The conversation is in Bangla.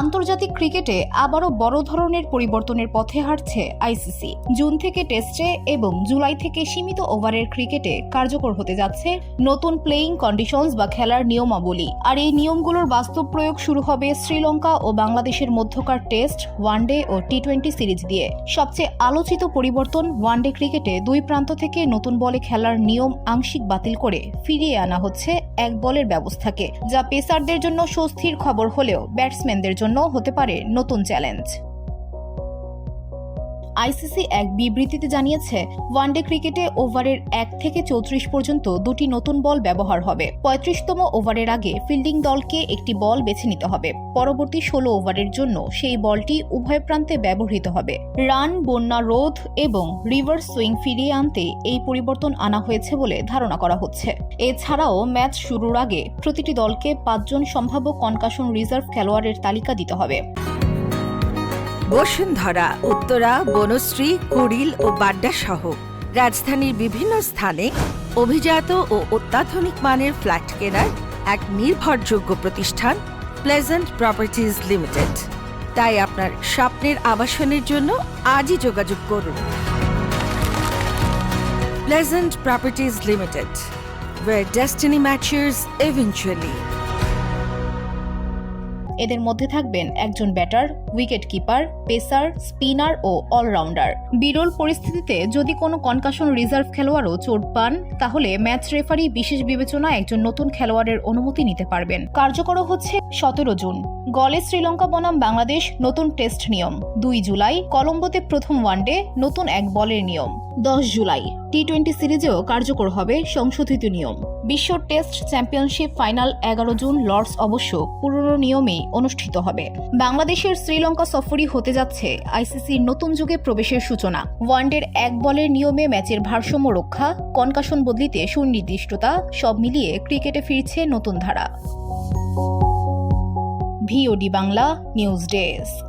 আন্তর্জাতিক ক্রিকেটে আবারও বড় ধরনের পরিবর্তনের পথে হাঁটছে আইসিসি। জুন থেকে টেস্টে এবং জুলাই থেকে সীমিত ওভারের ক্রিকেটে কার্যকর হতে যাচ্ছে নতুন প্লেয়িং কন্ডিশনস বা খেলার নিয়মাবলী। আর এই নিয়মগুলোর বাস্তব প্রয়োগ শুরু হবে শ্রীলঙ্কা ও বাংলাদেশের মধ্যকার টেস্ট, ওয়ানডে ও টি-20 সিরিজ দিয়ে। সবচেয়ে আলোচিত পরিবর্তন, ওয়ানডে ক্রিকেটে দুই প্রান্ত থেকে নতুন বলে খেলার নিয়ম আংশিক বাতিল করে ফিরিয়ে আনা হচ্ছে এক বলের ব্যবস্থাকে, যা পেসারদের জন্য স্বস্তির খবর হলেও ব্যাটসম্যানদের জন্য হতে পারে নতুন চ্যালেঞ্জ। আইসিসি এক বিবৃতিতে জানিয়েছে, ওয়ানডে ক্রিকেটে ওভারের 1 থেকে 34 পর্যন্ত দুটি নতুন বল ব্যবহার হবে। 35তম ওভারের আগে ফিল্ডিং দলকে একটি বল বেছে নিতে হবে। পরবর্তী 16 ওভারের জন্য সেই বলটি উভয় প্রান্তে ব্যবহৃত হবে। রান, বন্যা রোধ এবং রিভার্স সুইং ফিরিয়ে আনতে এই পরিবর্তন আনা হয়েছে বলে ধারণা করা হচ্ছে। এছাড়াও ম্যাচ শুরুর আগে প্রতিটি দলকে 5 জন সম্ভাব্য কনকাশন রিজার্ভ খেলোয়াড়ের তালিকা দিতে হবে। বসুন্ধরা, উত্তরা, বনশ্রী, কুড়িল ও বাড্ডা সহ রাজধানীর বিভিন্ন স্থানে অভিজাত ও অত্যাধুনিক মানের ফ্ল্যাট কেনার এক নির্ভরযোগ্য প্রতিষ্ঠান প্লেজেন্ট প্রপার্টিজ লিমিটেড। তাই আপনার স্বপ্নের আবাসনের জন্য আজই যোগাযোগ করুন। Pleasant properties limited, where destiny matches eventually. এদের মধ্যে থাকবেন একজন batter, wicket keeper, pacer, spinner ও অলরাউন্ডার। বিরল পরিস্থিতিতে যদি কোনো কনকাশন রিজার্ভ খেলোয়াড়ও চোট পান, তাহলে ম্যাচ রেফারি বিশেষ বিবেচনায় একজন নতুন খেলোয়াড়ের অনুমতি নিতে পারবেন। কার্যকর হচ্ছে 17 জুন। গলে শ্রীলঙ্কা বনাম বাংলাদেশ নতুন টেস্ট নিয়ম। 2 জুলাই কলম্বোতে প্রথম ওয়ানডে নতুন এক বলের নিয়ম। 10 জুলাই টি-20 সিরিজেও কার্যকর হবে সংশোধিত নিয়ম। বিশ্ব test championship final 11 June Lord's অবশ্য পুরনো নিয়মেই অনুষ্ঠিত হবে। বাংলাদেশের শ্রীলঙ্কা সফরই হতে যাচ্ছে আইসিসির নতুন যুগে প্রবেশের সূচনা। ওয়ানডের এক বলের নিয়মে ম্যাচের ভারসাম্য রক্ষা, কনকাশন বদলিতে সুনির্দিষ্টতা, সব মিলিয়ে ক্রিকেটে ফিরছে নতুন ধারা। VOD Bangla news desk.